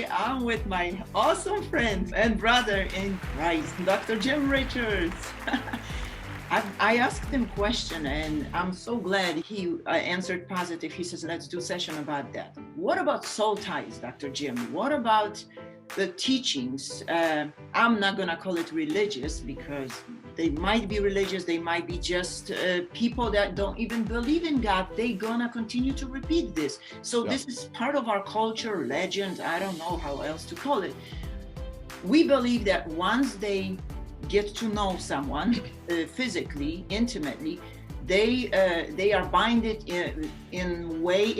today I'm with my awesome friend and brother in Christ, Dr. Jim Richards. I asked him a question and I'm so glad he answered positive. He says, let's do a session about that. What about soul ties, Dr. Jim? What about the teachings? I'm not going to call it religious because they might be religious. They might be just people that don't even believe in God. They're going to continue to repeat this. So this is part of our culture, legend. I don't know how else to call it. We believe that once they get to know someone physically, intimately, they are binded in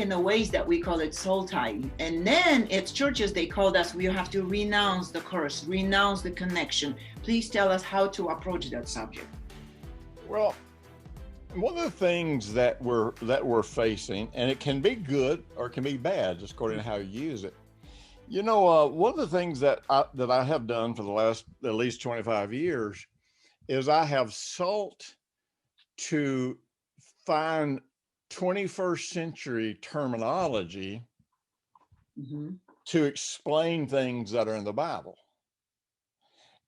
the ways that we call it soul tie. And then at churches they called us, we have to renounce the curse, renounce the connection. Please tell us how to approach that subject. Well, one of the things that we're facing, and it can be good or it can be bad, just according to how you use it. You know, one of the things that I have done for the last at least 25 years is I have sought to find 21st century terminology to explain things that are in the Bible.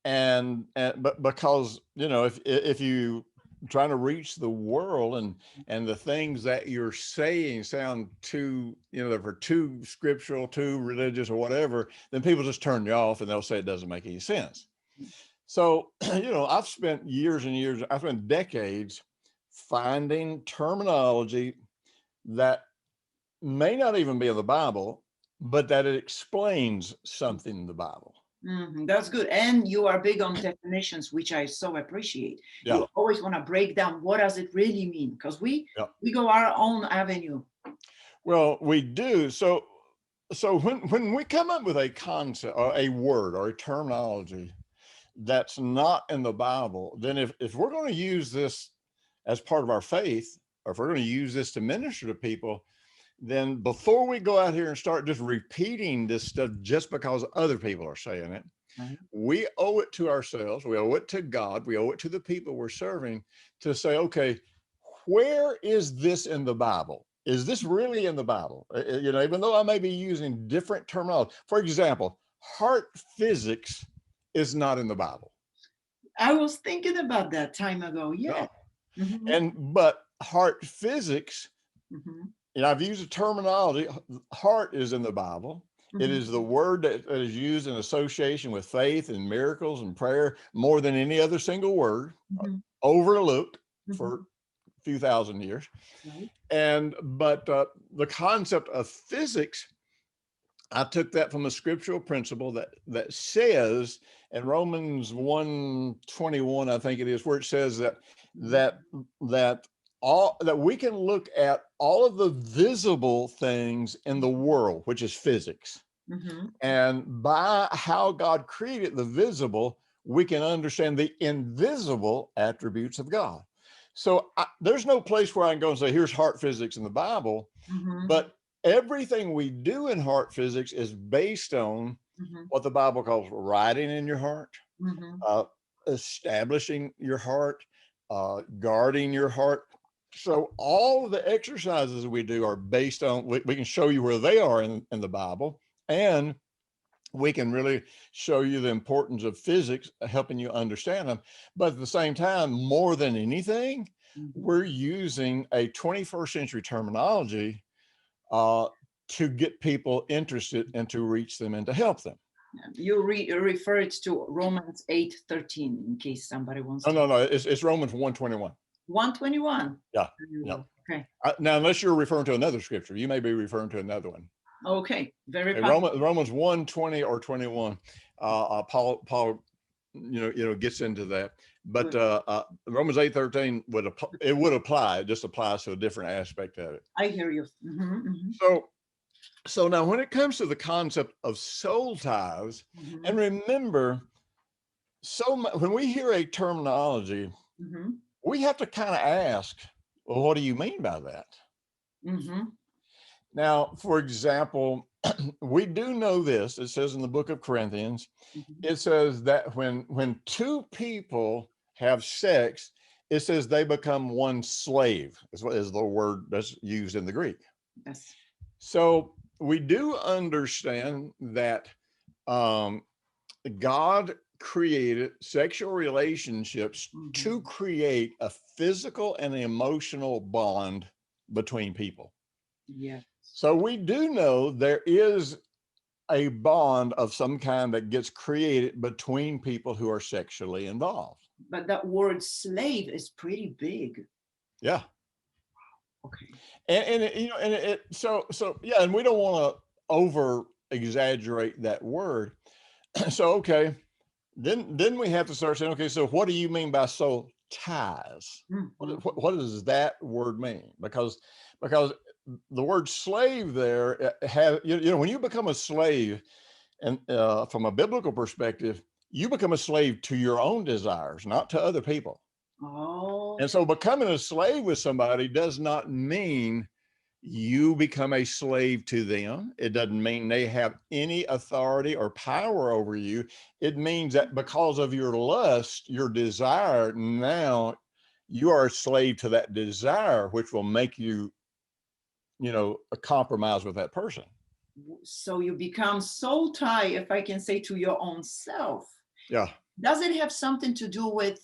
But because, you know, if you trying to reach the world and the things that you're saying sound too, you know, they're too scriptural, too religious or whatever, then people just turn you off and they'll say it doesn't make any sense. So, you know, I've spent years and years, I've spent decades finding terminology that may not even be in the Bible, but that it explains something in the Bible. That's good. And you are big on definitions, which I so appreciate. Yeah. You always want to break down what does it really mean, because we go our own avenue. Well, we do. So when we come up with a concept or a word or a terminology that's not in the Bible, then if we're going to use this as part of our faith, or if we're going to use this to minister to people, then before we go out here and start just repeating this stuff just because other people are saying it, we owe it to ourselves, we owe it to God, we owe it to the people we're serving to say, okay, where is this in the Bible? Is this really in the Bible? You know, even though I may be using different terminology. For example, heart physics is not in the Bible. I was thinking about that time ago. Yeah. But heart physics, you know, I've used the terminology. Heart is in the Bible. It is the word that is used in association with faith and miracles and prayer more than any other single word, overlooked for a few thousand years. But the concept of physics, I took that from a scriptural principle that says in Romans 1:21, I think it is, where it says that we can look at all of the visible things in the world, which is physics. And by how God created the visible, we can understand the invisible attributes of God. So there's no place where I can go and say, here's heart physics in the Bible, but everything we do in heart physics is based on what the Bible calls writing in your heart, establishing your heart, guarding your heart. So all of the exercises we do are based on, we can show you where they are in the Bible, and we can really show you the importance of physics, helping you understand them. But at the same time, more than anything, we're using a 21st century terminology to get people interested and to reach them and to help them. You referred to Romans 8:13 in case somebody wants to. No, it's Romans 1:21. 1:21. Yeah. Okay. Now, unless you're referring to another scripture, you may be referring to another one. Okay. Very Romans 1:20 or 21. Paul, gets into that. But Romans 8:13 would apply. It just applies to a different aspect of it. I hear you. So now, when it comes to the concept of soul ties, and remember, when we hear a terminology, we have to kind of ask, well, what do you mean by that? Now, for example, we do know this. It says in the book of Corinthians, it says that when two people have sex, it says they become one slave, is the word that's used in the Greek. Yes. So we do understand that um, God created sexual relationships to create a physical and emotional bond between people. Yes. So we do know there is a bond of some kind that gets created between people who are sexually involved. But that word slave is pretty big. Yeah. Okay. And you know, and so yeah, and we don't want to over exaggerate that word. So okay, then we have to start saying, okay, so what do you mean by soul ties? What does that word mean? Because the word slave there have you know, when you become a slave, and from a biblical perspective, you become a slave to your own desires, not to other people. Oh. And so becoming a slave with somebody does not mean you become a slave to them. It doesn't mean they have any authority or power over you. It means that because of your lust, your desire, now you are a slave to that desire, which will make you, you know, a compromise with that person. So you become soul tie, if I can say, to your own self. Yeah. Does it have something to do with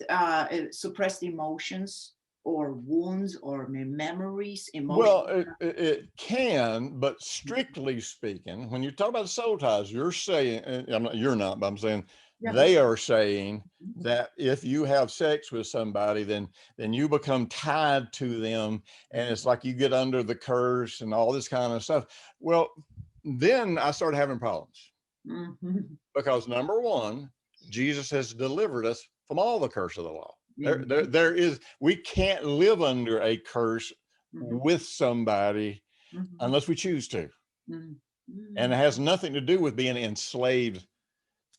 suppressed emotions or wounds or memories, emotions? Well, it can, but strictly speaking, when you talk about soul ties, you're saying, you're not, but I'm saying they are saying that if you have sex with somebody, then you become tied to them, and it's like you get under the curse and all this kind of stuff. Well, then I started having problems because number one, Jesus has delivered us from all the curse of the law. There is, we can't live under a curse with somebody unless we choose to. And it has nothing to do with being enslaved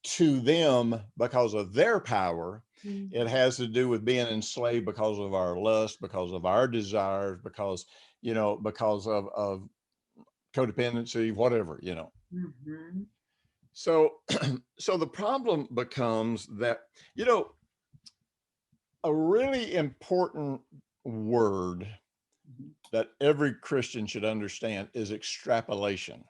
to them because of their power. It has to do with being enslaved because of our lust, because of our desires, because, you know, because of codependency, whatever, you know. So, so the problem becomes that, you know, a really important word that every Christian should understand is extrapolation.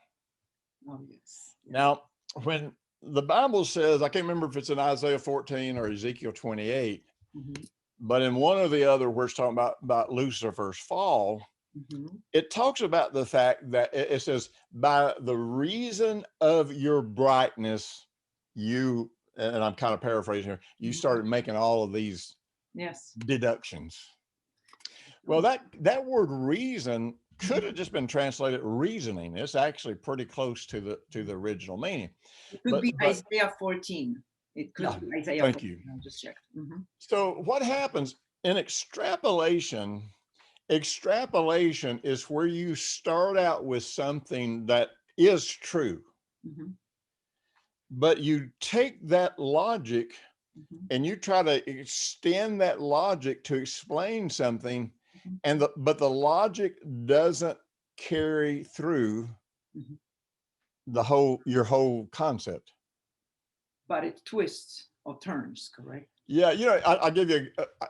Oh, yes. Now, when the Bible says, I can't remember if it's in Isaiah 14 or Ezekiel 28, but in one or the other, where it's talking about Lucifer's fall, it talks about the fact that it says, by the reason of your brightness, you, and I'm kind of paraphrasing here, you started making all of these deductions. Well, that word reason could have just been translated reasoning. It's actually pretty close to the original meaning. It could be Isaiah 14. It could be Isaiah 14. Thank you. I just checked. So what happens in extrapolation? Extrapolation is where you start out with something that is true, but you take that logic and you try to extend that logic to explain something, and but the logic doesn't carry through your whole concept. But it twists or turns, correct? Yeah, you know, I'll give you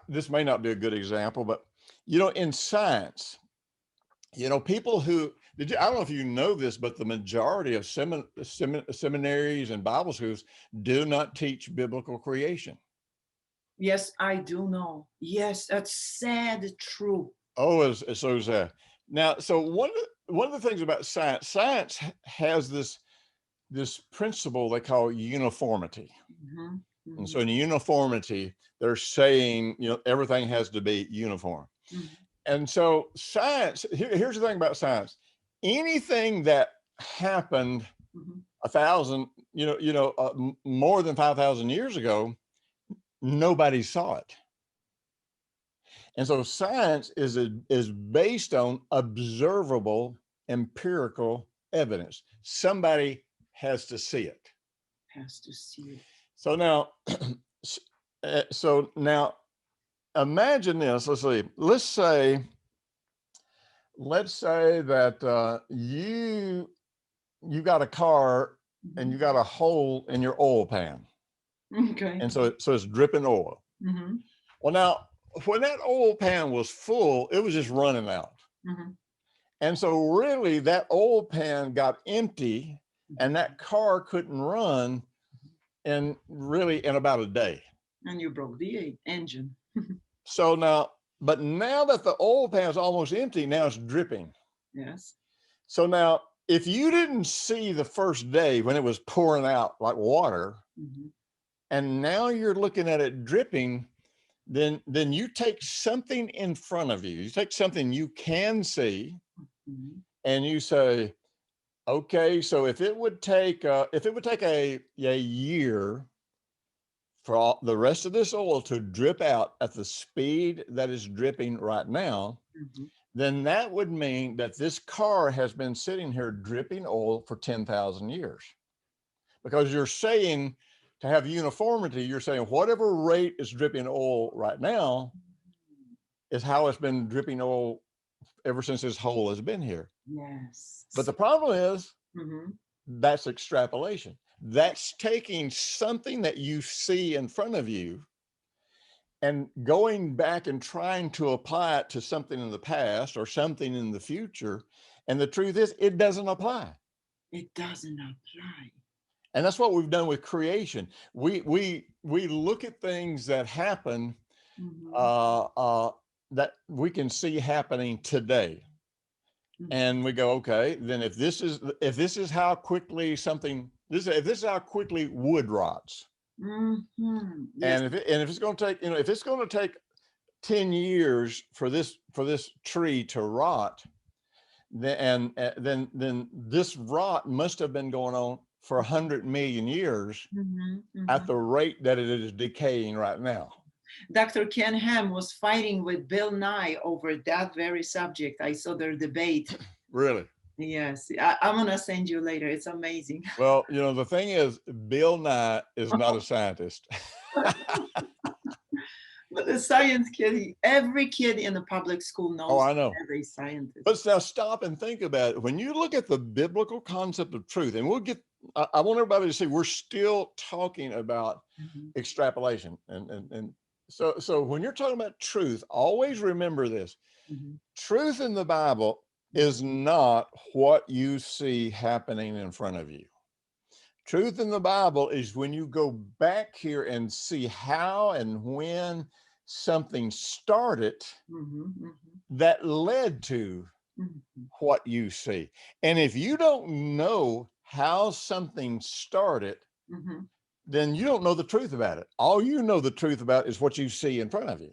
this may not be a good example, but you know, in science, you know, people who I don't know if you know this, but the majority of seminaries and Bible schools do not teach biblical creation. Yes, I do know. Yes, that's sad, true. Oh, it's so sad. Now, so one of the things about science has this principle they call uniformity. And so in uniformity, they're saying, you know, everything has to be uniform. And so science, here's the thing about science. Anything that happened 1,000, more than 5,000 years ago, nobody saw it. And so science is based on observable empirical evidence. Somebody has to see it. Has to see it. So now imagine this. Let's say that you got a car and you got a hole in your oil pan. Okay. And so it's dripping oil. Well, now when that oil pan was full, it was just running out. And so really that oil pan got empty and that car couldn't run in about a day. And you broke the engine. So now, but now that the oil pan is almost empty, now it's dripping. Yes. So now, if you didn't see the first day when it was pouring out like water, and now you're looking at it dripping, then you take something in front of you. You take something you can see, and you say, okay, so if it would take a year for the rest of this oil to drip out at the speed that is dripping right now, then that would mean that this car has been sitting here dripping oil for 10,000 years. Because you're saying, to have uniformity, you're saying whatever rate is dripping oil right now is how it's been dripping oil ever since this hole has been here. Yes. But the problem is, that's extrapolation. That's taking something that you see in front of you and going back and trying to apply it to something in the past or something in the future. And the truth is, it doesn't apply. It doesn't apply. And that's what we've done with creation. We look at things that happen that we can see happening today. And we go, okay, then if this is how quickly if this is how quickly wood rots, yes. And if it's going to take, if it's going to take 10 years for this tree to rot, then this rot must have been going on for 100 million years at the rate that it is decaying right now. Dr. Ken Ham was fighting with Bill Nye over that very subject. I saw their debate. Really? Yes. I'm going to send you later. It's amazing. Well, the thing is, Bill Nye is not a scientist. But the science kid, every kid in the public school knows. Oh, I know. Every scientist. But now stop and think about it. When you look at the biblical concept of truth, and I want everybody to see we're still talking about extrapolation. And so when you're talking about truth, always remember this. Truth in the Bible is not what you see happening in front of you. Truth in the Bible is when you go back here and see how and when something started that led to what you see. And if you don't know how something started, then you don't know the truth about it. All you know the truth about is what you see in front of you.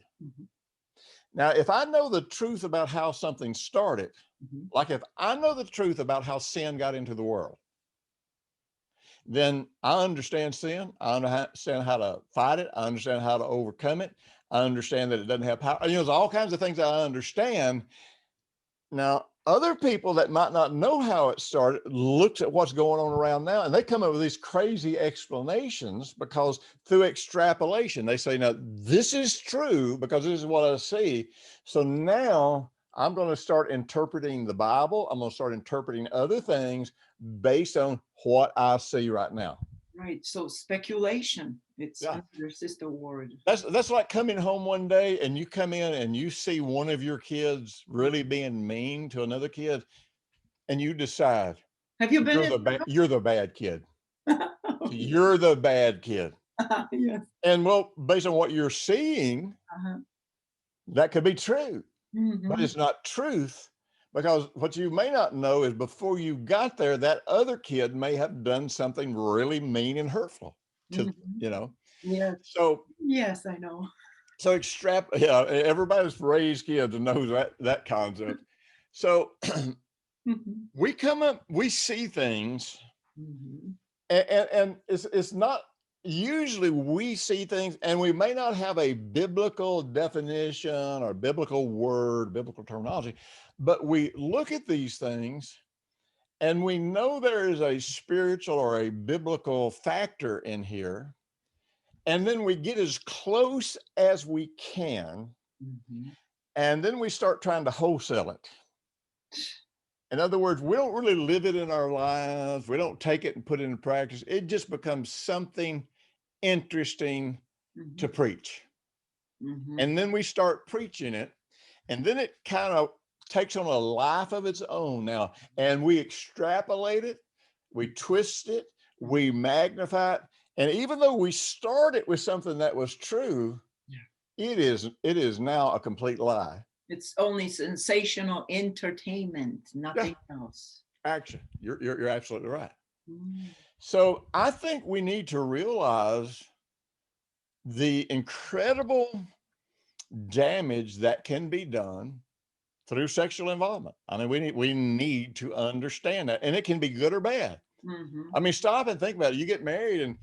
Now, if I know the truth about how something started, like if I know the truth about how sin got into the world, then I understand sin. I understand how to fight it. I understand how to overcome it. I understand that it doesn't have power. There's all kinds of things that I understand. Now, other people that might not know how it started looks at what's going on around now, and they come up with these crazy explanations because through extrapolation, they say, now, this is true because this is what I see. So now I'm going to start interpreting the Bible. I'm going to start interpreting other things based on what I see right now. Right. So speculation, it's your sister word. That's like coming home one day and you come in and you see one of your kids really being mean to another kid, and you decide, have you been you're the bad kid. You're the bad kid. Yes. And well, based on what you're seeing, that could be true, but it's not truth. Because what you may not know is before you got there, that other kid may have done something really mean and hurtful to, Yeah. So, yes, I know. So everybody's raised kids and knows that concept. So we see things and it's not, usually we see things and we may not have a biblical definition or biblical word, biblical terminology, but we look at these things and we know there is a spiritual or a biblical factor in here. And then we get as close as we can. And then we start trying to wholesale it. In other words, we don't really live it in our lives. We don't take it and put it into practice. It just becomes something interesting to preach. And then we start preaching it. And then it kind of takes on a life of its own now. And we extrapolate it we twist it, we magnify it. And even though we started with something that was true, it is now a complete lie. It's only sensational entertainment, Yeah, nothing else. actually, you're absolutely right. Mm. So I think we need to realize the incredible damage that can be done through sexual involvement. I mean, we need to understand that, and it can be good or bad. Mm-hmm. I mean, stop and think about it. You get married, and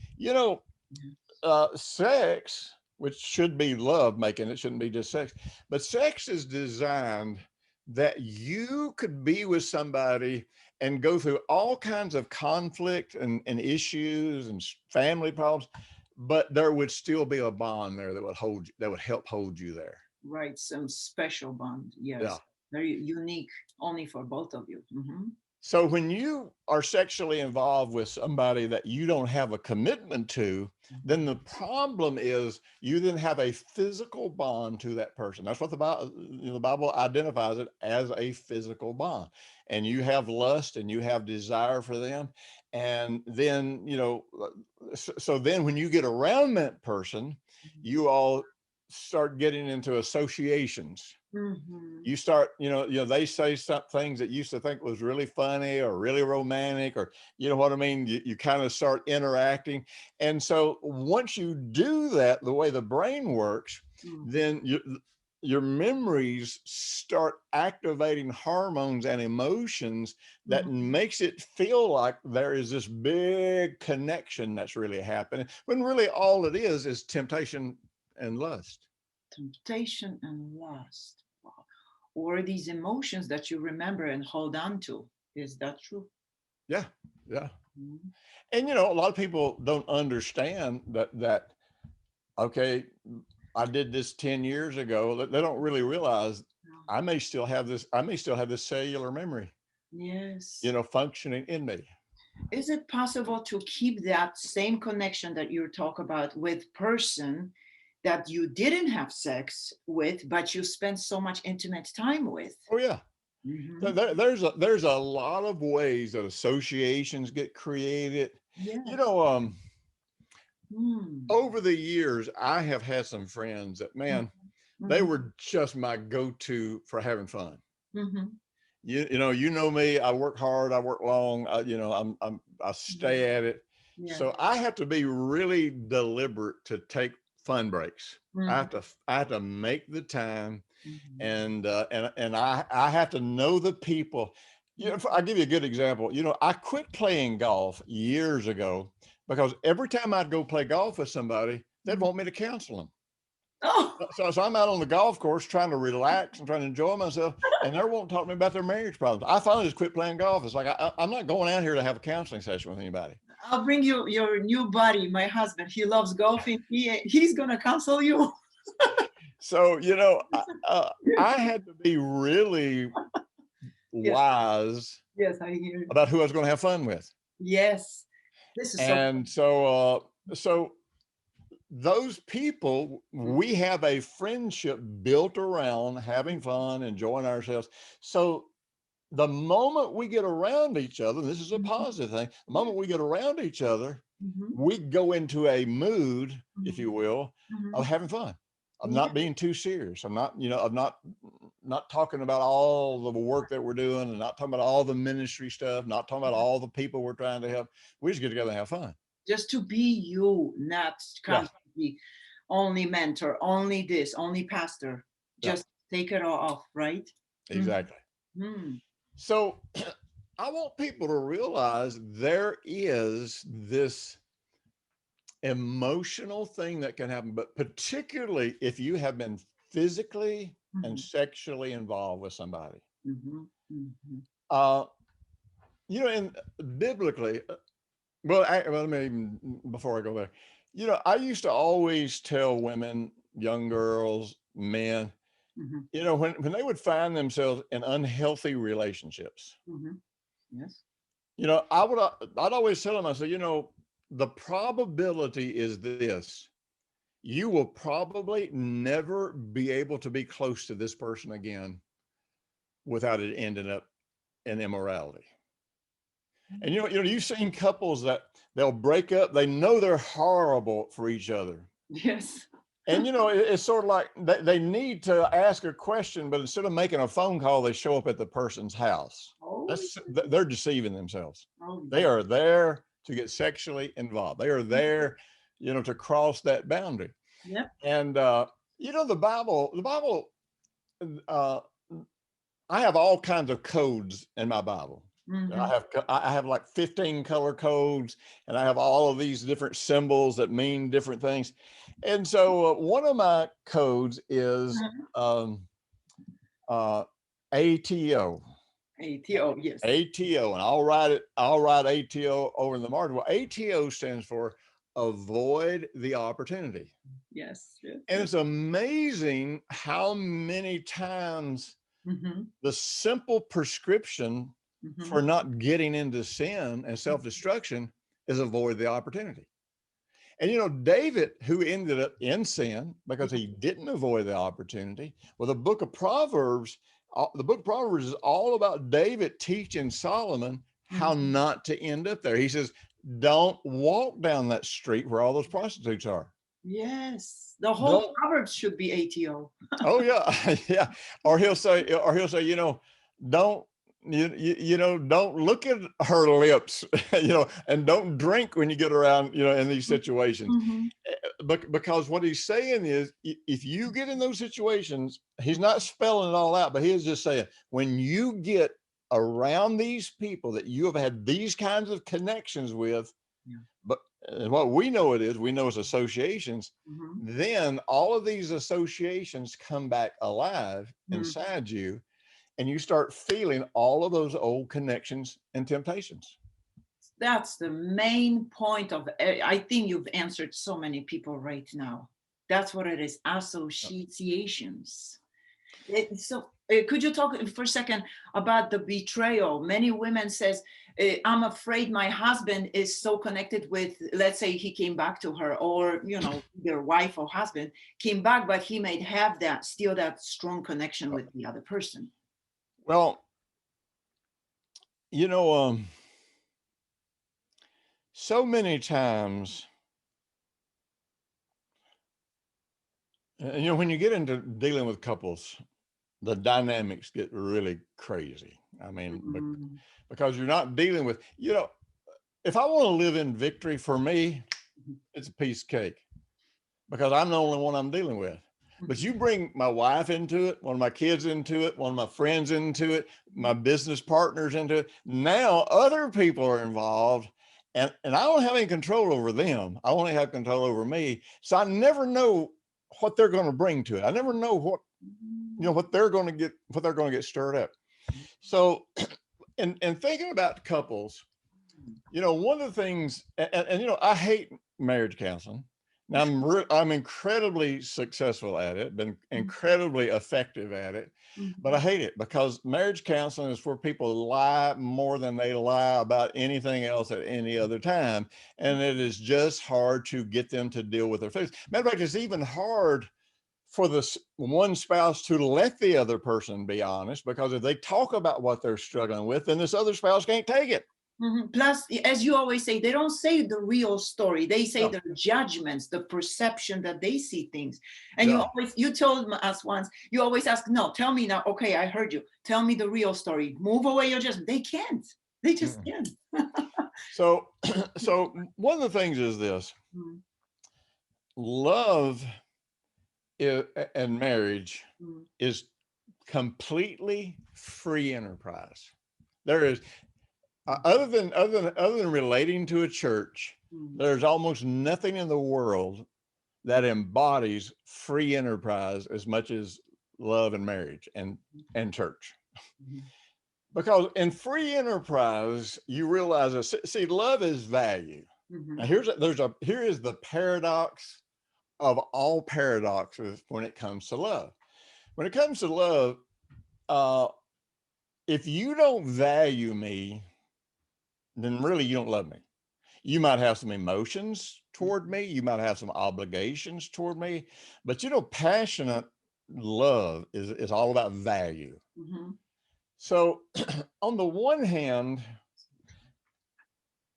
sex, which should be love making, it shouldn't be just sex, but sex is designed that you could be with somebody and go through all kinds of conflict and issues and family problems, but there would still be a bond there that would hold you, that would help hold you there. Right, some special bond. Yeah. Yes, very unique, only for both of you. Mm-hmm. So when you are sexually involved with somebody that you don't have a commitment to, then the problem is you then have a physical bond to that person. That's what the Bible identifies it as, a physical bond. And you have lust and you have desire for them. And then, so then when you get around that person, you all start getting into associations. Mm-hmm. You start, they say some things that you used to think was really funny or really romantic, or you know what I mean? You kind of start interacting. And so once you do that, the way the brain works, then your memories start activating hormones and emotions that makes it feel like there is this big connection that's really happening, when really all it is temptation and lust. Temptation and lust. Wow. Or these emotions that you remember and hold on to. Is that true? Yeah, yeah. Mm-hmm. And a lot of people don't understand that okay, I did this 10 years ago. They don't really realize I may still have this cellular memory, Yes. functioning in me. Is it possible to keep that same connection that you talk about with person that you didn't have sex with, but you spent so much intimate time with? Oh yeah. Mm-hmm. There's a lot of ways that associations get created. You Yes. know, Mm-hmm. over the years, I have had some friends that, man, they Mm-hmm. were just my go-to for having fun. Mm-hmm. You know me. I work hard. I work long. I stay at it. Yeah. So I have to be really deliberate to take fun breaks. I Mm-hmm. have to I have to make the time, Mm-hmm. and I have to know the people. I'll give you a good example. I quit playing golf years ago because every time I'd go play golf with somebody, they'd want me to counsel them. Oh, So I'm out on the golf course trying to relax and trying to enjoy myself, and they won't talk to me about their marriage problems. I finally just quit playing golf. It's like I'm not going out here to have a counseling session with anybody. I'll bring you your new buddy, my husband. He loves golfing. He's gonna counsel you. So I had to be really Yes, wise yes, I hear you. about who I was going to have fun with, Yes, this is so. and so those people, we have a friendship built around having fun, enjoying ourselves. So the moment we get around each other, and this is a positive thing, the moment we get around each other, Mhm, we go into a mood, if mhm, you will, of mhm. having fun, of Yeah, not being too serious. I'm not, of not talking about all the work that we're doing, and not talking about all the ministry stuff, not talking about all the people we're trying to help. We just get together and have fun. just to be you, not Yeah, constantly only mentor, only this, only pastor. yeah, Just take it all off, right? exactly. Mm-hmm. So I want people to realize there is this emotional thing that can happen, but particularly if you have been physically and sexually involved with somebody. Mm-hmm. Mm-hmm. Uh, and biblically, let me before I go there, I used to always tell women, young girls, men, Mm-hmm. when they would find themselves in unhealthy relationships, Mm-hmm. Yes. I'd always tell them, I said, the probability is this: you will probably never be able to be close to this person again without it ending up in immorality. And you've seen couples that they'll break up. They know they're horrible for each other. Yes. And it's sort of like they need to ask a question, but instead of making a phone call, they show up at the person's house. Oh, They're deceiving themselves. oh, They are there to get sexually involved. They are there, to cross that boundary. yep. And the Bible. Uh, I have all kinds of codes in my Bible. I have like 15 color codes, and I have all of these different symbols that mean different things. And so one of my codes is ATO. ATO, yes. ATO, and I'll write ATO over in the margin. Well, ATO stands for avoid the opportunity. Yes. And it's amazing how many times the simple prescription for not getting into sin and self-destruction is avoid the opportunity. And David, who ended up in sin because he didn't avoid the opportunity, well, the book of Proverbs is all about David teaching Solomon how not to end up there. He says, don't walk down that street where all those prostitutes are. Yes, the whole Proverbs should be ATO. Oh yeah, yeah. Or he'll say, don't don't look at her lips, and don't drink when you get around, in these situations. Because what he's saying is, if you get in those situations, he's not spelling it all out, but he is just saying, when you get around these people that you have had these kinds of connections with, but and what we know it's associations, then all of these associations come back alive inside you, and you start feeling all of those old connections and temptations. That's the main point of, I think you've answered so many people right now. That's what it is, associations. So could you talk for a second about the betrayal? Many women says, I'm afraid my husband is so connected with, let's say he came back to her, or, their wife or husband came back, but he might have still that strong connection with the other person. Well, so many times, when you get into dealing with couples, the dynamics get really crazy. I mean, because you're not dealing with, if I want to live in victory, for me, it's a piece of cake, because I'm the only one I'm dealing with. But you bring my wife into it, one of my kids into it, one of my friends into it, my business partners into it. Now other people are involved, and I don't have any control over them. I only have control over me. So I never know what they're going to bring to it. I never know what they're going to get stirred up. So, and thinking about couples, one of the things, and I hate marriage counseling. Now I'm incredibly successful at it, been incredibly effective at it, but I hate it because marriage counseling is where people lie more than they lie about anything else at any other time. And it is just hard to get them to deal with their feelings. Matter of fact, it's even hard for the one spouse to let the other person be honest, because if they talk about what they're struggling with, then this other spouse can't take it. Plus, as you always say, they don't say the real story. They say their judgments, the perception that they see things. And you told us once, you always ask, no, tell me now. Okay, I heard you. Tell me the real story. Move away your judgment. They can't. They just can't. So one of the things is this: love and marriage is completely free enterprise. There is, other than relating to a church, there's almost nothing in the world that embodies free enterprise as much as love and marriage and church. Because in free enterprise, you realize see, love is value. Now here is the paradox of all paradoxes when it comes to love. When it comes to love, if you don't value me, then really you don't love me. You might have some emotions toward me, you might have some obligations toward me, but passionate love is all about value. So on the one hand,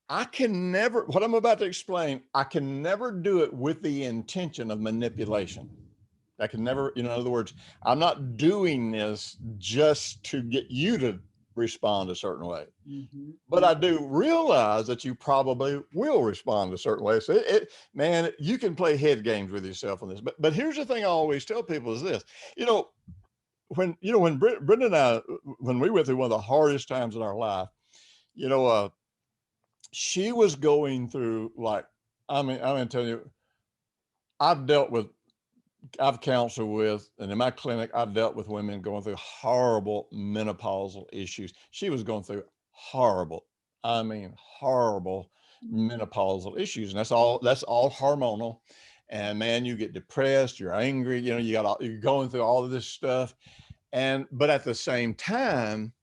I can never, what I'm about to explain, I can never do it with the intention of manipulation. I can never, in other words, I'm not doing this just to get you to respond a certain way. Mm-hmm. But I do realize that you probably will respond a certain way. So man, you can play head games with yourself on this. But here's the thing I always tell people is this, when Brenda and I, when we went through one of the hardest times in our life, she was going through like, I'm gonna tell you, I've counseled with, and in my clinic, I've dealt with women going through horrible menopausal issues. She was going through horrible menopausal issues. And that's all hormonal. And man, you get depressed, you're angry, you're going through all of this stuff. But at the same time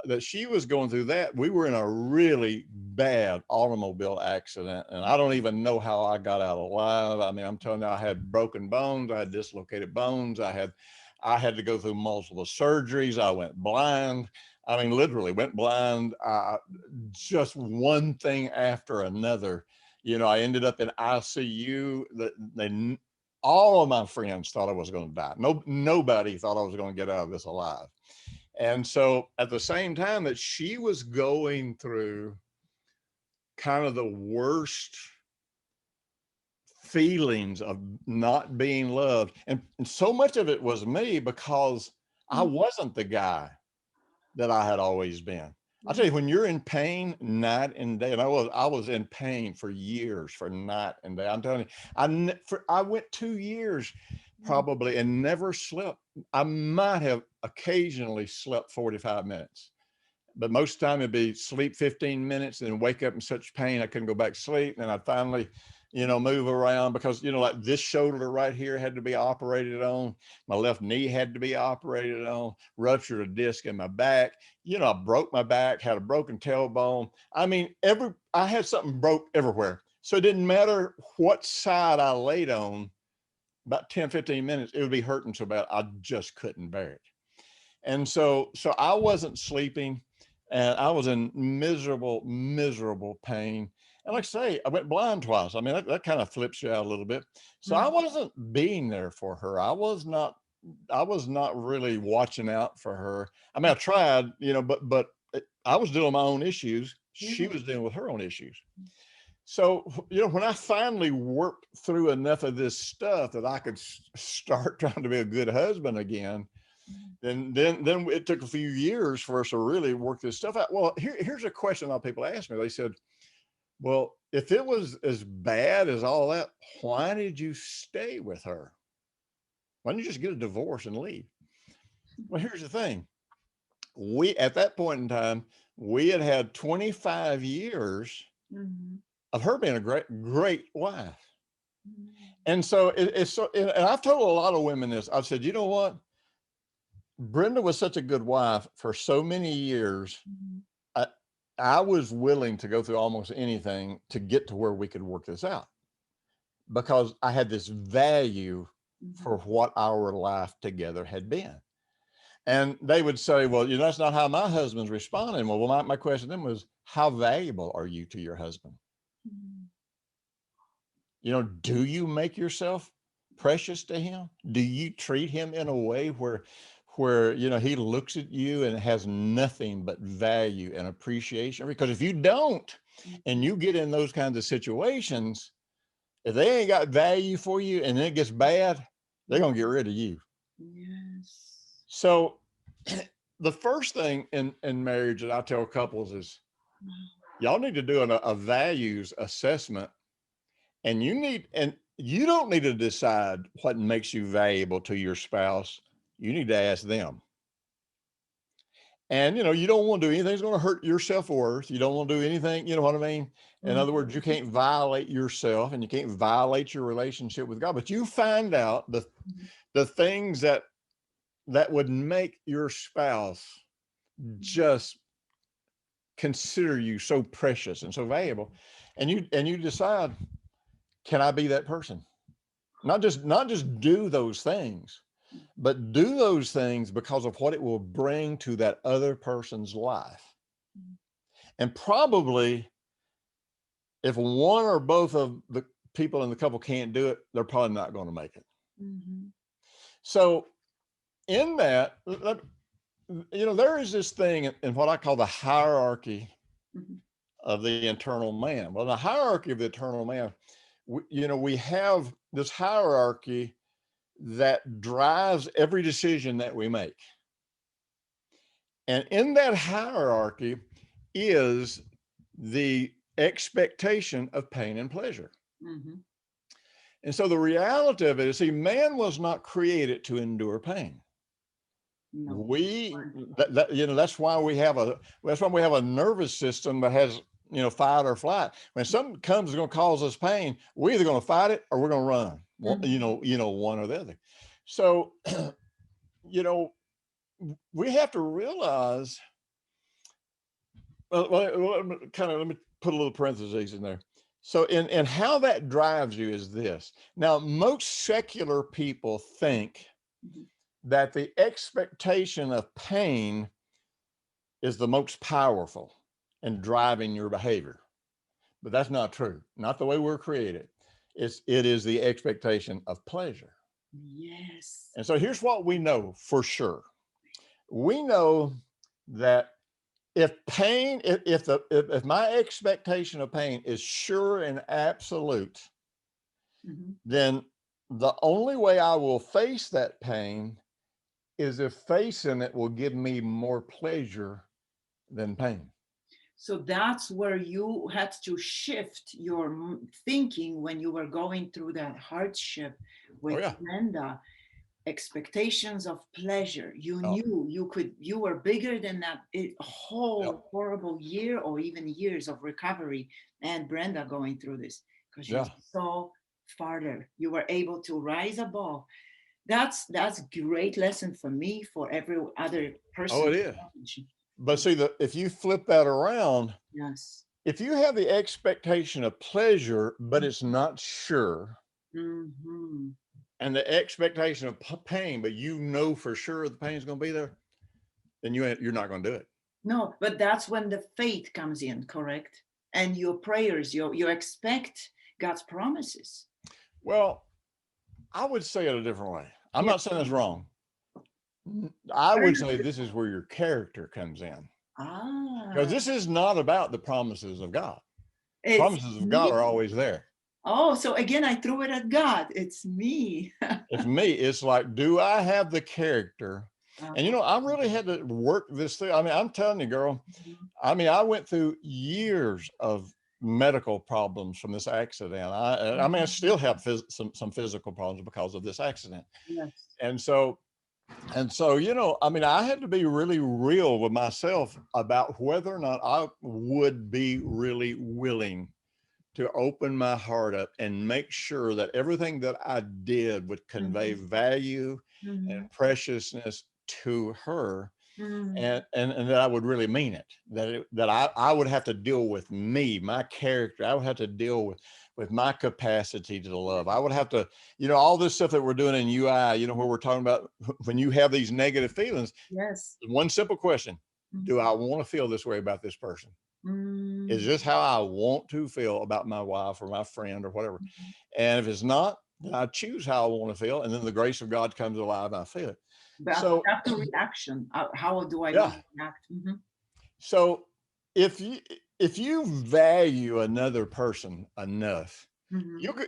that she was going through that, we were in a really bad automobile accident. And I don't even know how I got out alive. I mean, I'm telling you, I had broken bones, I had dislocated bones, I had to go through multiple surgeries, I went blind. I mean, literally went blind, just one thing after another. I ended up in ICU. All of my friends thought I was going to die. Nobody thought I was going to get out of this alive. And so at the same time that she was going through kind of the worst feelings of not being loved, and so much of it was me, because I wasn't the guy that I had always been. I tell you, when you're in pain night and day, and I was in pain for years, for night and day. I'm telling you, I went 2 years probably and never slept. I might have occasionally slept 45 minutes, but most of the time it'd be sleep 15 minutes and then wake up in such pain I couldn't go back to sleep. And I'd finally, move around, because, like this shoulder right here had to be operated on. My left knee had to be operated on, ruptured a disc in my back. I broke my back, had a broken tailbone. I mean, I had something broke everywhere. So it didn't matter what side I laid on, about 10, 15 minutes, it would be hurting so bad I just couldn't bear it. And so I wasn't sleeping, and I was in miserable pain. And like I say, I went blind twice. I mean, that kind of flips you out a little bit. So I wasn't being there for her. I was not really watching out for her. I mean, I tried, but I was dealing with my own issues. She was dealing with her own issues. So, when I finally worked through enough of this stuff that I could start trying to be a good husband again, then it took a few years for us to really work this stuff out. Well, here's a question a lot of people ask me. They said, well, if it was as bad as all that, why did you stay with her? Why didn't you just get a divorce and leave? Well, here's the thing. At that point in time, we had 25 years of her being a great wife. And so it's so, and I've told a lot of women this. I've said, you know what? Brenda was such a good wife for so many years. I was willing to go through almost anything to get to where we could work this out, because I had this value for what our life together had been. And they would say, well, that's not how my husband's responding. Well, my question to them was, how valuable are you to your husband? Do you make yourself precious to him? Do you treat him in a way where he looks at you and has nothing but value and appreciation? Because if you don't, and you get in those kinds of situations, if they ain't got value for you and it gets bad, they're going to get rid of you. Yes. So the first thing in marriage that I tell couples is, y'all need to do a values assessment. And you don't need to decide what makes you valuable to your spouse. You need to ask them. And, you don't want to do anything that's going to hurt your self-worth. You don't want to do anything, you know what I mean? In other words, you can't violate yourself, and you can't violate your relationship with God, but you find out the things that would make your spouse just consider you so precious and so valuable. And you decide, can I be that person? Not just do those things, but do those things because of what it will bring to that other person's life. And probably if one or both of the people in the couple can't do it, they're probably not going to make it. Mm-hmm. So in that, there is this thing in what I call the hierarchy Mm-hmm. of the internal man. Well, the hierarchy of the internal man, we have this hierarchy that drives every decision that we make. And in that hierarchy is the expectation of pain and pleasure. Mm-hmm. And so the reality of it is, see, man was not created to endure pain. No. That's why we have a nervous system that has, fight or flight. When something comes is going to cause us pain, we're either going to fight it or we're going to run. One or the other. So, we have to realize. Well, let me put a little parentheses in there. So, and how that drives you is this. Now, most secular people think that the expectation of pain is the most powerful in driving your behavior. But that's not true. Not the way we're created. It is the expectation of pleasure. Yes. And so here's what we know for sure. We know that if my expectation of pain is sure and absolute, then the only way I will face that pain is if facing it will give me more pleasure than pain. So that's where you had to shift your thinking when you were going through that hardship with Brenda. Expectations of pleasure. You knew you were bigger than that whole horrible year or even years of recovery and Brenda going through this, because you saw farther. You were able to rise above. That's great lesson for me, for every other person. Oh, it is. But see, if you flip that around, yes, if you have the expectation of pleasure, but it's not sure, and the expectation of pain, but for sure the pain is going to be there, then you're not going to do it. No, but that's when the faith comes in, correct? And your prayers, you expect God's promises. Well, I would say it a different way. I'm not saying it's wrong. I would say this is where your character comes in. Because this is not about the promises of God. Promises of God are always there. Oh, so again, I threw it at God. It's me. It's me. It's like, do I have the character? And I really had to work this through. I mean, I'm telling you, girl, I mean, I went through years of medical problems from this accident. I still have some physical problems because of this accident. Yes. And so, I had to be really real with myself about whether or not I would be really willing to open my heart up and make sure that everything that I did would convey value and preciousness to her, and that I would really mean it, that I would have to deal with me, my character. I would have to deal with my capacity to love. I would have to, all this stuff that we're doing in UI, where we're talking about when you have these negative feelings. Yes. One simple question: do I want to feel this way about this person? Is this how I want to feel about my wife or my friend or whatever? And if it's not, then I choose how I want to feel, and then the grace of God comes alive and I feel it. But so after reaction, how do I react? So if you value another person enough,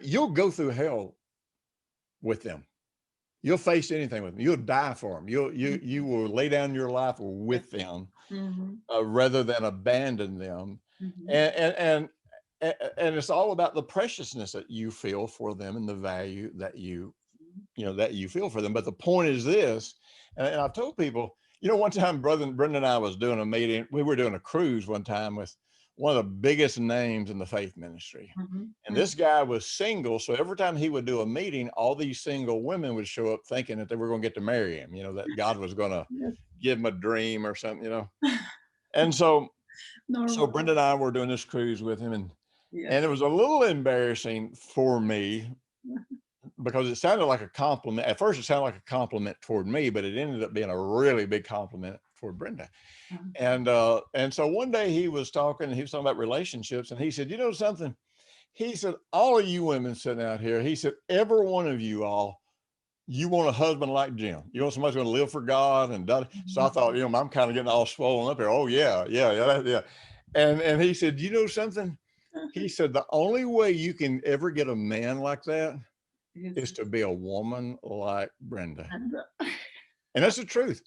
you'll go through hell with them. You'll face anything with them. You'll die for them. You will lay down your life with them rather than abandon them. And it's all about the preciousness that you feel for them and the value that you feel for them. But the point is this, and I've told people, one time Brenda and I was doing a meeting. We were doing a cruise one time with one of the biggest names in the faith ministry. And this guy was single. So every time he would do a meeting, all these single women would show up thinking that they were going to get to marry him, that God was going to give him a dream or something, And so Brenda and I were doing this cruise with him, and it was a little embarrassing for me because it sounded like a compliment. At first it sounded like a compliment toward me, but it ended up being a really big compliment for Brenda. And so one day he was talking about relationships, and he said, something, he said, all of you women sitting out here, he said, every one of you all, you want a husband like Jim. You want somebody's going to live for God and da. So I thought, I'm kind of getting all swollen up here. Oh yeah, yeah, yeah, yeah. And he said, you know something? He said the only way you can ever get a man like that is to be a woman like Brenda. And that's the truth.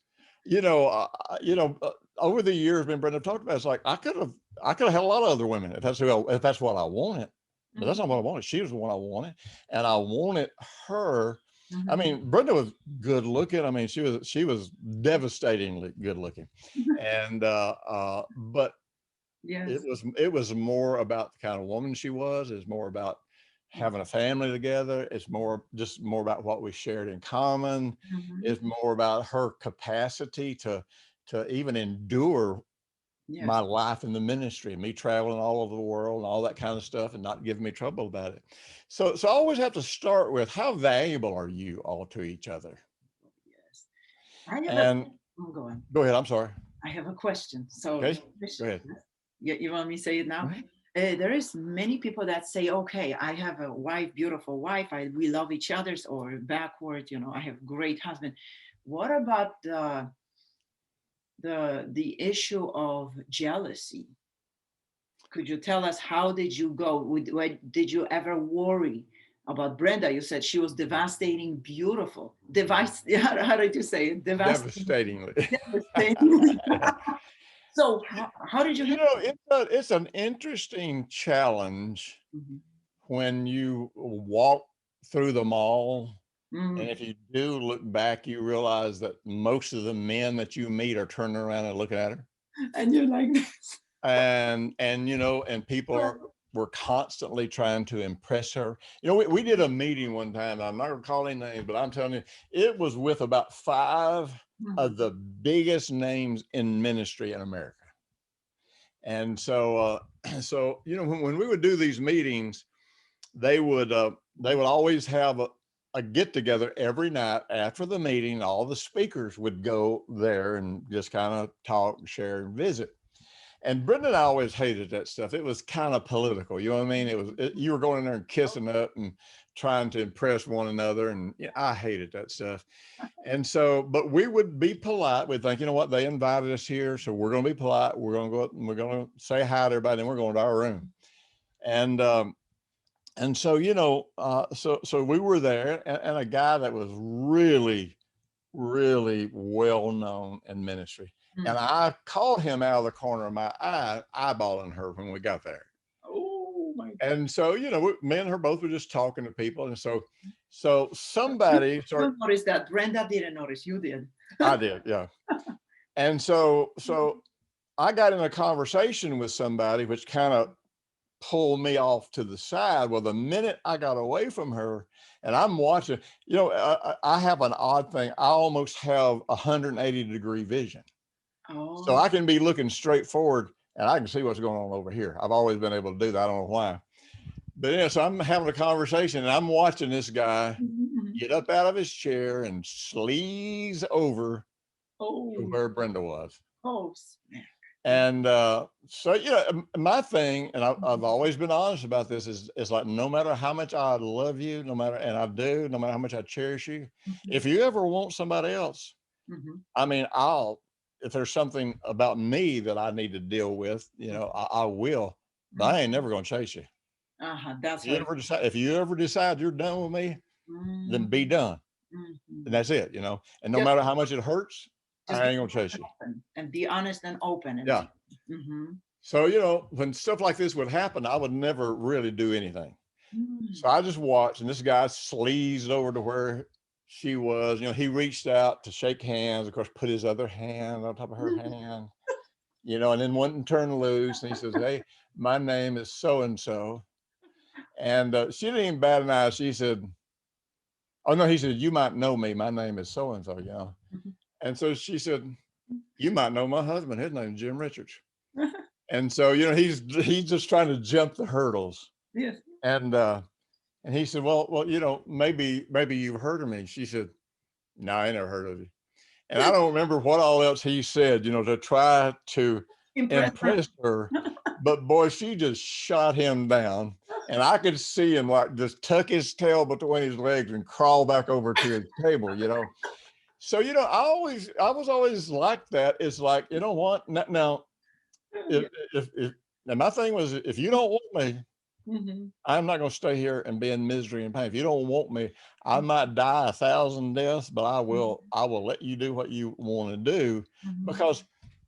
Over the years, when Brenda talked about it, it's like I could have had a lot of other women if that's what I wanted. But that's not what I wanted. She was the one I wanted. And I wanted her. I mean, Brenda was good looking. I mean, she was devastatingly good looking. And but it was more about the kind of woman she was. It's more about having a family together. It's more about what we shared in common. It's more about her capacity to even endure my life in the ministry, me traveling all over the world and all that kind of stuff, and not giving me trouble about it. So I always have to start with, how valuable are you all to each other? Yes. Go ahead. I'm sorry. I have a question. So okay. Go ahead. You want me to say it now? There is many people that say, okay, I have a wife, beautiful wife. We love each other, or backward, I have great husband. What about the issue of jealousy? Could you tell us, how did you go? Did you ever worry about Brenda? You said she was devastating, beautiful. How did you say it? Devastatingly. Devastatingly. So how did you handle it? It's an interesting challenge when you walk through the mall. And if you do look back, you realize that most of the men that you meet are turning around and looking at her. And you're like this. And people were constantly trying to impress her. We did a meeting one time. I'm not going to call any names, but I'm telling you, it was with about 5 of the biggest names in ministry in America. And so, when we would do these meetings, they would always have a get together every night after the meeting. All the speakers would go there and just kind of talk, share, and visit. And Brenda and I always hated that stuff. It was kind of political. You know what I mean? You were going in there and kissing up and trying to impress one another. And I hated that stuff. And so, but we would be polite. We'd think, you know what? They invited us here, so we're going to be polite. We're going to go up and we're going to say hi to everybody, and we're going to our room. And so, so we were there, and a guy that was really, really well known in ministry. And I caught him out of the corner of my eye, eyeballing her when we got there. Oh my God. And so, me and her both were just talking to people. And so somebody started. You noticed that. Brenda didn't notice. You did. I did, yeah. And so I got in a conversation with somebody, which kind of pulled me off to the side. Well, the minute I got away from her, and I'm watching, I have an odd thing. I almost have 180-degree vision. Oh. So I can be looking straight forward and I can see what's going on over here. I've always been able to do that. I don't know why. But so I'm having a conversation and I'm watching this guy get up out of his chair and sleaze over to where Brenda was. Oh, and so, my thing, and I've always been honest about this, is like, no matter how much I love you, no matter how much I cherish you, if you ever want somebody else, I mean, if there's something about me that I need to deal with, I will, but I ain't never going to chase you. That's if you ever decide you're done with me, then be done. And that's it, and no matter how much it hurts, I ain't going to chase you. And be honest and open. Yeah. So, when stuff like this would happen, I would never really do anything. So I just watched, and this guy sleazed over to where she was. He reached out to shake hands, of course, put his other hand on top of her hand, and then went and turned loose. And he says, "Hey, my name is so-and-so." And she didn't even bat an eye. She said, "Oh, no," he said, "You might know me. My name is so-and-so, And so she said, "You might know my husband. His name is Jim Richards." And so, he's just trying to jump the hurdles. Yes. And he said, well, maybe you've heard of me. She said, "No, I ain't never heard of you." And I don't remember what all else he said, to try to impress her. But boy, she just shot him down. And I could see him like just tuck his tail between his legs and crawl back over to his table, you know. So, you know, I was always like that. It's like, you know what? Now, Yeah. if and my thing was, if you don't want me, Mhm. I'm not going to stay here and be in misery and pain. If you don't want me, I might die 1,000 deaths, but Mhm. I will let you do what you want to do, Mhm. because,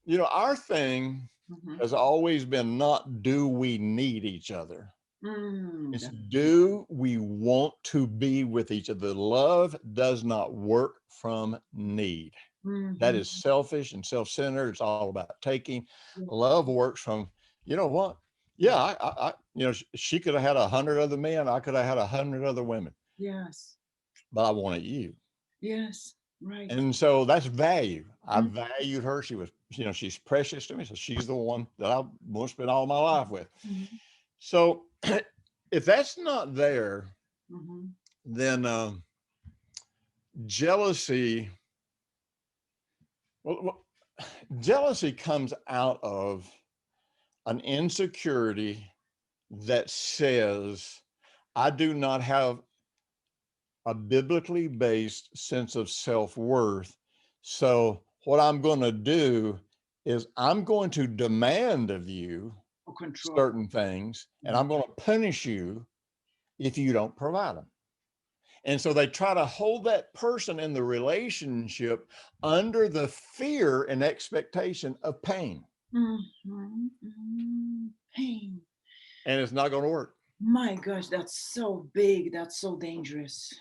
you know, our thing Mhm. has always been not do we need each other. It's That's do we want to be with each other. Love does not work from need. That is mhm. selfish and self-centered. It's all about taking. Yeah. Love works from, you know what? Yeah, Mhm. you know, she could have had 100 other men. I could have had 100 other women, Yes. but I wanted you. Yes. Right. And so that's value. I Mhm. valued her. She was, you know, she's precious to me. So she's the one that I want to spend all my life with. Mhm. So if that's not there, Mhm. then jealousy, well, jealousy comes out of an insecurity that says, I do not have a biblically based sense of self worth. So, what I'm going to do is I'm going to demand of you For control. certain things, and Mhm. I'm going to punish you if you don't provide them. And so they try to hold that person in the relationship under the fear and expectation of pain. Mhm. Mhm. Pain. And it's not going to work. My gosh, that's so big. That's so dangerous.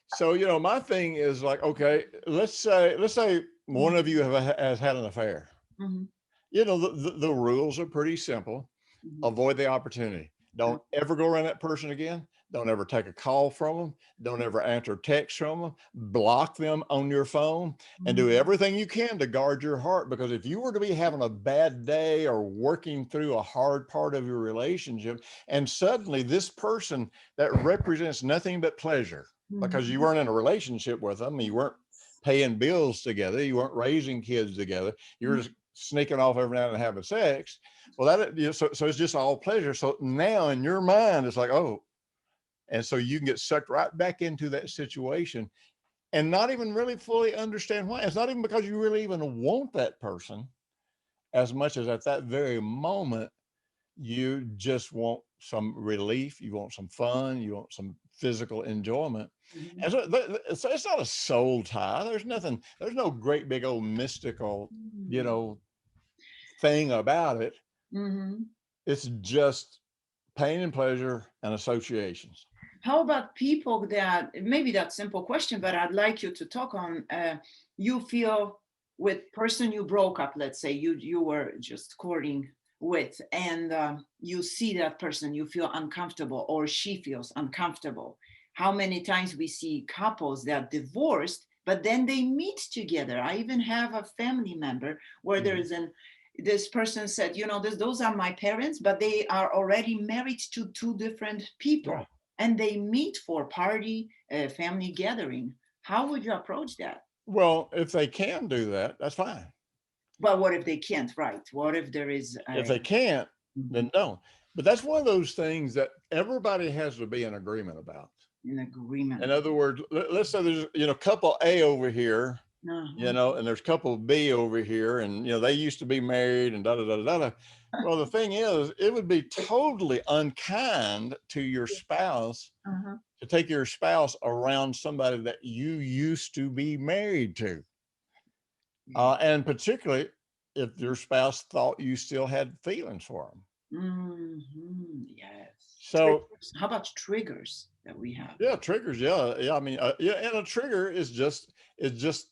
So, you know, my thing is like, okay, let's say one of you has had an affair. Mhm. You know, the rules are pretty simple. Mhm. Avoid the opportunity. Uh, Don't ever go around that person again. Don't ever take a call from them. Don't ever answer text from them. Block them on your phone, and do mhm. everything you can to guard your heart. Because if you were to be having a bad day or working through a hard part of your relationship, and suddenly this person that represents nothing but pleasure, because you Mhm. weren't in a relationship with them, you weren't paying bills together, you weren't raising kids together, you were just sneaking off every now and then having sex. Well, that, you know, so it's just all pleasure. So now in your mind, it's like, oh, and so you can get sucked right back into that situation and not even really fully understand why. It's not even because you really even want that person as much as at that very moment you just want some relief, you want some fun, you want some physical enjoyment. Mhm. And so it's not a soul tie. There's nothing, there's no great big old mystical, you Mhm. know, thing about it. Mhm. It's just pain and pleasure and associations. How about people that maybe that simple question, but I'd like you to talk on. You feel with person you broke up, let's say you were just courting with, and you see that person, you feel uncomfortable, or she feels uncomfortable. How many times we see couples that divorced, but then they meet together. I even have a family member where there Mhm. is an this person said, those are my parents, but they are already married to two different Yeah. people and they meet for party, family gathering. How would you approach that? Well, if they can do that, that's fine. But what if they can't, right? What if there is If a they can't, mhm, then don't. But that's one of those things that everybody has to be in agreement about. an In agreement? other words, let's say there's, you know, couple A over here, you Uh-huh. know, and there's couple B over here, and you know, they used to be married and da da da da da. Well, the thing is, it would be totally unkind to your spouse Uh-huh. to take your spouse around somebody that you used to be married to. Yeah. And particularly if your spouse thought you still had feelings for them. Yes. So Triggers. How about triggers that we have? yeah, triggers. Yeah, yeah. I mean, yeah, and a trigger is it's just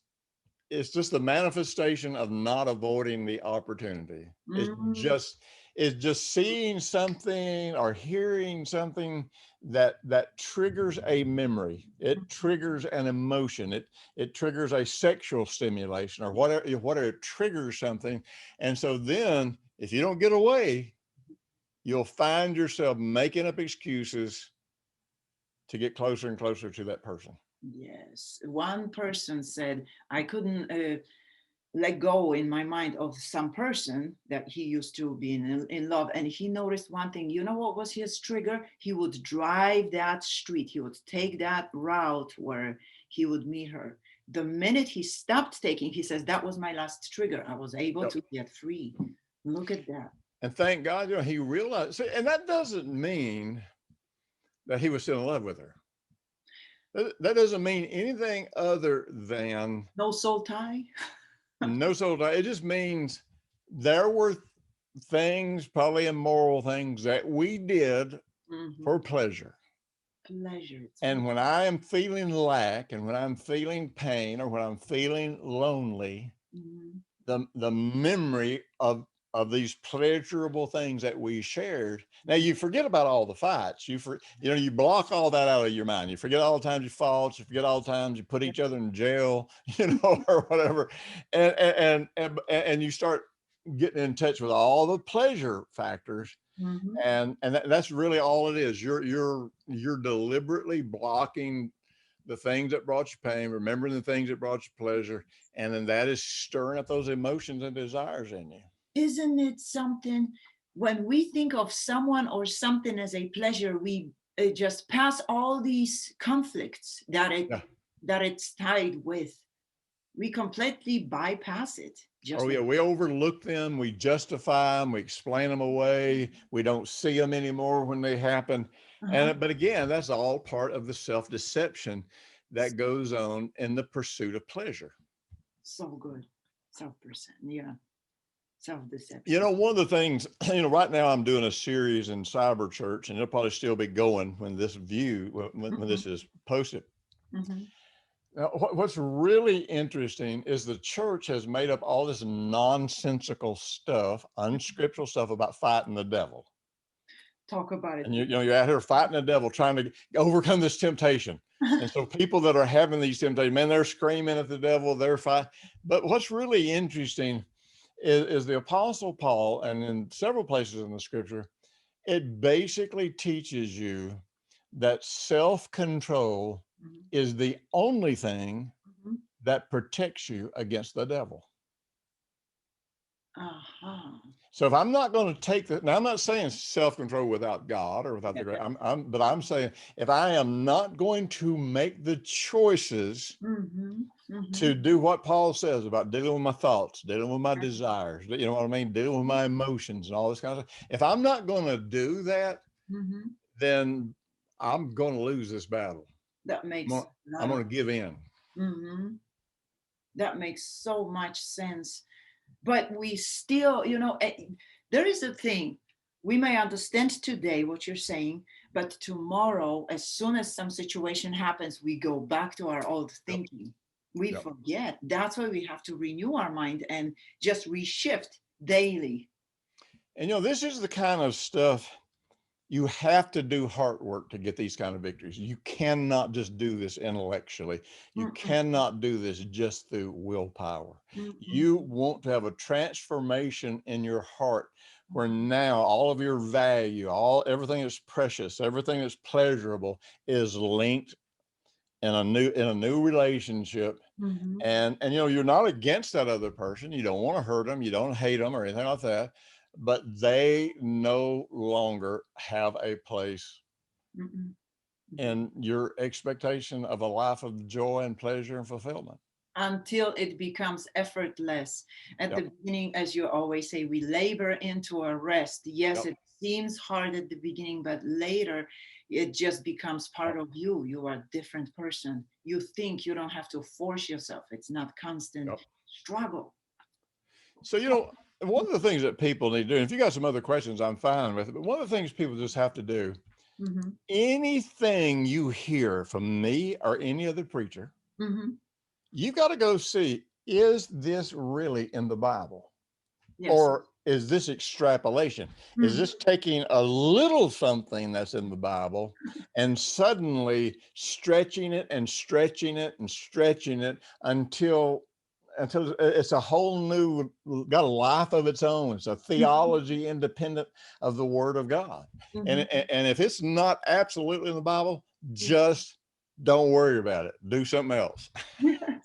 it's just the manifestation of not avoiding the opportunity. Mm, It's just seeing something or hearing something that triggers a memory. It triggers an emotion. It triggers a sexual stimulation or whatever it triggers something. And so then if you don't get away, you'll find yourself making up excuses to get closer and closer to that person. yes. One person said, I couldn't. let go in my mind of some person that he used to be in love, and he noticed one thing. You know what was his trigger? He would drive that street, he would take that route where he would meet her. The minute he stopped taking, he says, that was my last trigger. I was able Yep. to get free. Look at that. And thank God, he realized, and that doesn't mean that he was still in love with her. That doesn't mean anything other than No soul tie. no soul tie. It just means there were things, probably immoral things, that we did for pleasure. Pleasure. And when I am feeling lack, and when I'm feeling pain, or when I'm feeling lonely, the memory of these pleasurable things that we shared. Now you forget about all the fights. You block all that out of your mind. You forget all the times you fought. You forget all the times you put each other in jail, or whatever, and you start getting in touch with all the pleasure factors. And that's really all it is. You're deliberately blocking the things that brought you pain, remembering the things that brought you pleasure, and then that is stirring up those emotions and desires in you. Isn't it something? When we think of someone or something as a pleasure, we just pass all these conflicts that it's tied with. We completely bypass it. We overlook them, we justify them, we explain them away, we don't see them anymore when they happen. But again, that's all part of the self-deception that goes on in the pursuit of pleasure. So good. Self-percent, yeah. Self-deception. One of the things, right now I'm doing a series in Cyber Church, and it'll probably still be going when this this is posted. Now, what's really interesting is the church has made up all this nonsensical stuff, unscriptural stuff about fighting the devil. Talk about it. And you're out here fighting the devil, trying to overcome this temptation. And so people that are having these temptations, man, they're screaming at the devil, they're fighting. But what's really interesting is the Apostle Paul, and in several places in the scripture, it basically teaches you that self-control is the only thing that protects you against the devil. So if I'm not going to take that, now I'm not saying self-control without God or without the grace, but I'm saying if I am not going to make the choices to do what Paul says about dealing with my thoughts, dealing with my desires, you know what I mean, dealing with my emotions and all this kind of stuff. If I'm not going to do that, then I'm going to lose this battle. I'm going to give in. That makes so much sense. But we still, there is a thing. We may understand today what you're saying, but tomorrow, as soon as some situation happens, we go back to our old thinking. We forget. That's why we have to renew our mind and just reshift daily. And this is the kind of stuff you have to do hard work to get these kind of victories. You cannot just do this intellectually. You cannot do this just through willpower. You want to have a transformation in your heart where now all of your value, everything that's precious, everything that's pleasurable is linked in a new relationship. And you're not against that other person. You don't want to hurt them. You don't hate them or anything like that. But they no longer have a place in your expectation of a life of joy and pleasure and fulfillment. Until it becomes effortless. At the beginning, as you always say, we labor into a rest. Yes, it seems hard at the beginning, but later it just becomes part of you. You are a different person. You think, you don't have to force yourself. It's not constant struggle. So, one of the things that people need to do, and if you got some other questions, I'm fine with it, but one of the things people just have to do, anything you hear from me or any other preacher, you've got to go see, is this really in the Bible? Yes. Or is this extrapolation? Is this taking a little something that's in the Bible and suddenly stretching it and stretching it and stretching it until it's a whole new, got a life of its own. It's a theology independent of the Word of God. And if it's not absolutely in the Bible, just don't worry about it. Do something else.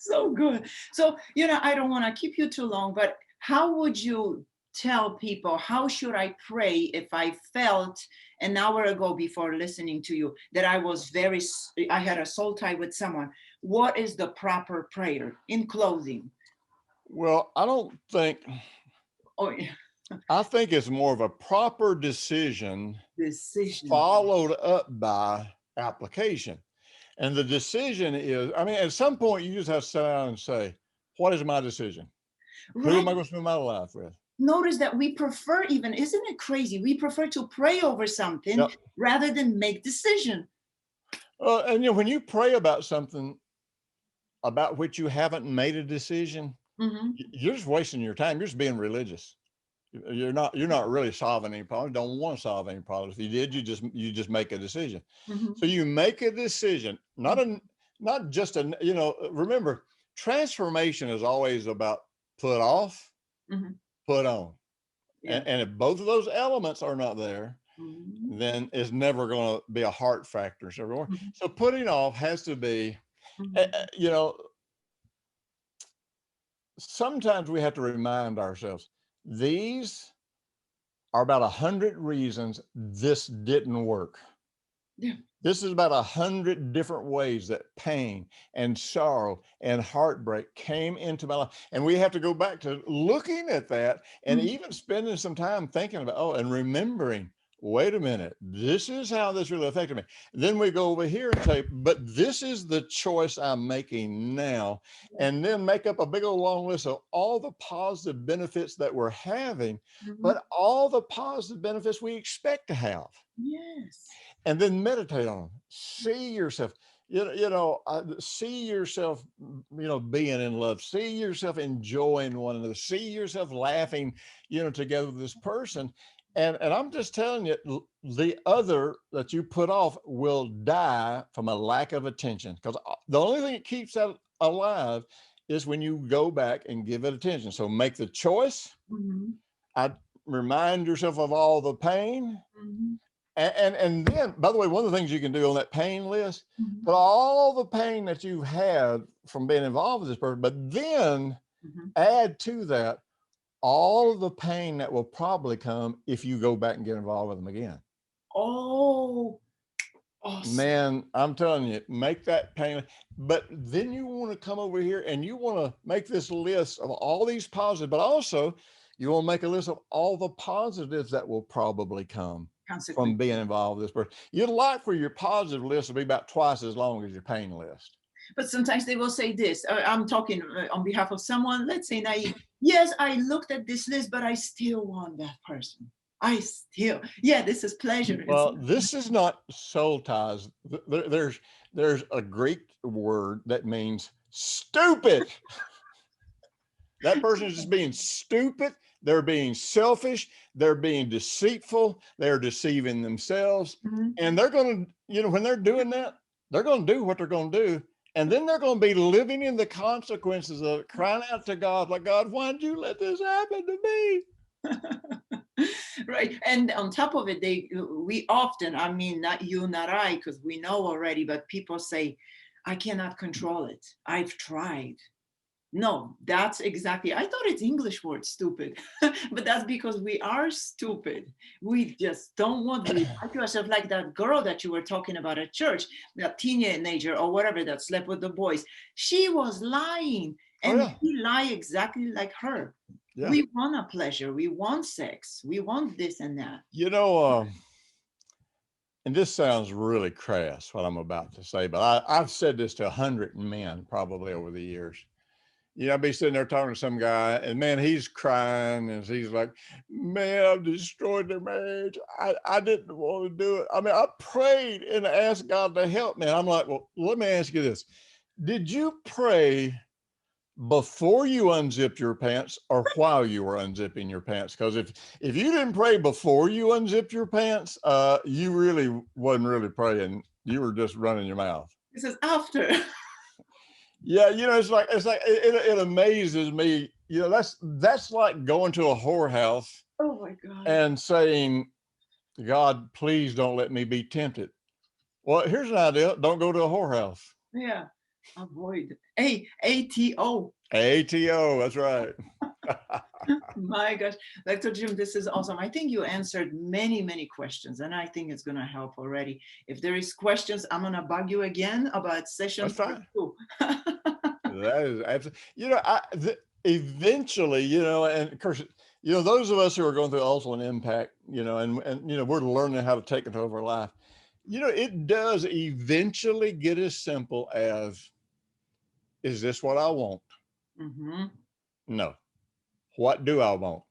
So good. So, I don't want to keep you too long, but how would you tell people, how should I pray if I felt an hour ago before listening to you that I had a soul tie with someone? What is the proper prayer in closing? Well, Oh, yeah. I think it's more of a proper decision Decision. followed up by application. And the decision is, I mean, at some point you just have to sit down and say, what is my decision? Who Right. am I going to spend my life with? Notice that we prefer, even, isn't it crazy? We prefer to pray over something Yep. rather than make decision. And when you pray about something about which you haven't made a decision, Mm-hmm. you're just wasting your time. You're just being religious. You're not really solving any problem. Don't want to solve any problems. If you did, you just make a decision. Mm-hmm. So you make a decision, not just remember, transformation is always about put off, Mm-hmm. put on. Yeah. And if both of those elements are not there, Mm-hmm. then it's never going to be a heart factor. So putting off has to be, Mm-hmm. sometimes we have to remind ourselves, these are about 100 reasons this didn't work. Yeah. This is about 100 different ways that pain and sorrow and heartbreak came into my life. And we have to go back to looking at that and Mm-hmm. even spending some time thinking about, and remembering, wait a minute, this is how this really affected me. Then we go over here and say, but this is the choice I'm making now. And then make up a big old long list of all the positive benefits that we're having, Mm-hmm. but all the positive benefits we expect to have. Yes. And then meditate on them. See yourself, see yourself, being in love. See yourself enjoying one another. See yourself laughing, together with this person. And I'm just telling you, the other that you put off will die from a lack of attention. Because the only thing that keeps that alive is when you go back and give it attention. So make the choice. Mm-hmm. I remind yourself of all the pain. Mm-hmm. And then, by the way, one of the things you can do on that pain list, Mm-hmm. put all the pain that you've had from being involved with this person, but then Mm-hmm. add to that all of the pain that will probably come if you go back and get involved with them again. Oh, awesome. Man, I'm telling you, make that pain. But then you want to come over here and you want to make this list of all these positives, but also you want to make a list of all the positives that will probably come from being involved with this person. You'd like for your positive list to be about twice as long as your pain list. But sometimes they will say this. I'm talking on behalf of someone, let's say naive. Yes, I looked at this list, but I still want that person. This is pleasure. Well, this is not soul ties. There's a Greek word that means stupid. That person is just being stupid. They're being selfish. They're being deceitful. They're deceiving themselves. Mm-hmm. And they're going to, when they're doing that, they're going to do what they're going to do. And then they're going to be living in the consequences of it, crying out to God, like, God, why did you let this happen to me? Right. And on top of it, we often, I mean, not you, not I, because we know already, but people say, I cannot control it. I've tried. No, that's exactly, I thought it's English word, stupid, but that's because we are stupid. We just don't want to lie to ourselves, like that girl that you were talking about at church, that teenager or whatever that slept with the boys. She was lying, and we lie exactly like her. Yeah. We want a pleasure. We want sex. We want this and that. And this sounds really crass, what I'm about to say, but I've said this to 100 men probably over the years. I'd be sitting there talking to some guy, and man, he's crying, and he's like, man, I've destroyed their marriage. I didn't want to do it. I mean, I prayed and asked God to help me. And I'm like, well, let me ask you this. Did you pray before you unzipped your pants or while you were unzipping your pants? Because if you didn't pray before you unzipped your pants, you really wasn't really praying. You were just running your mouth. This is after. Yeah, it's like it amazes me. That's like going to a whorehouse. Oh my God. And saying, God, please don't let me be tempted. Well, here's an idea. Don't go to a whorehouse. Yeah. Avoid. ATO. ATO, that's right. My gosh, Dr. Jim, this is awesome. I think you answered many, many questions, and I think it's going to help already. If there is questions, I'm going to bug you again about session That's fine. 2. That is absolutely, eventually, and of course, those of us who are going through ultimate impact, and we're learning how to take it over life. It does eventually get as simple as, is this what I want? Mm-hmm. No. What do I want?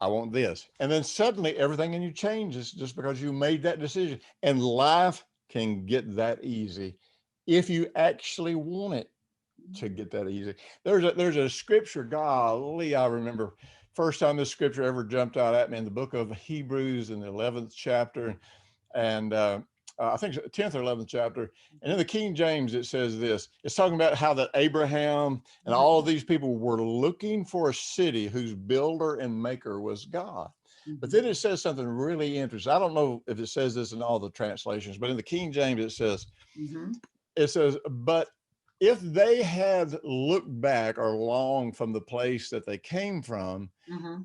I want this. And then suddenly everything in you changes just because you made that decision. And life can get that easy if you actually want it to get that easy. There's a scripture, golly, I remember first time this scripture ever jumped out at me in the book of Hebrews in the 11th chapter. And I think 10th or 11th chapter. And in the King James, it says this. It's talking about how that Abraham and all of these people were looking for a city whose builder and maker was God. But then it says something really interesting. I don't know if it says this in all the translations, but in the King James, it says, but if they had looked back or longed from the place that they came from,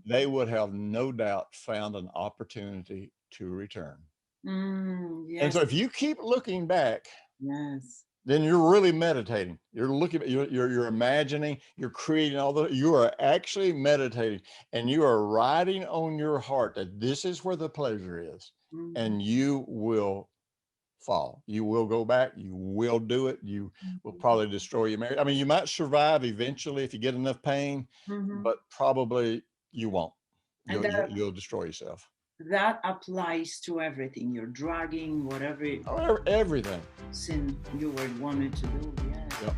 they would have no doubt found an opportunity to return. Yes. And so if you keep looking back, yes, then you're really meditating. You're looking at, you're imagining, you're creating you are actually meditating, and you are writing on your heart that this is where the pleasure is, and you will fall. You will go back. You will do it. You will probably destroy your marriage. I mean, you might survive eventually if you get enough pain, but probably you won't. You'll destroy yourself. That applies to everything. You're drugging, whatever. Everything. Sin you were wanted to do. Yes. Yep.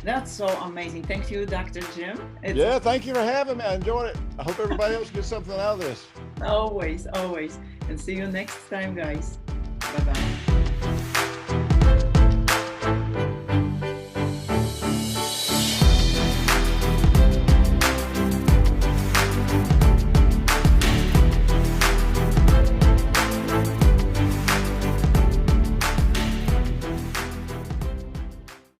That's so amazing. Thank you, Dr. Jim. Yeah, thank you for having me. I enjoyed it. I hope everybody else gets something out of this. Always, always. And see you next time, guys. Bye-bye.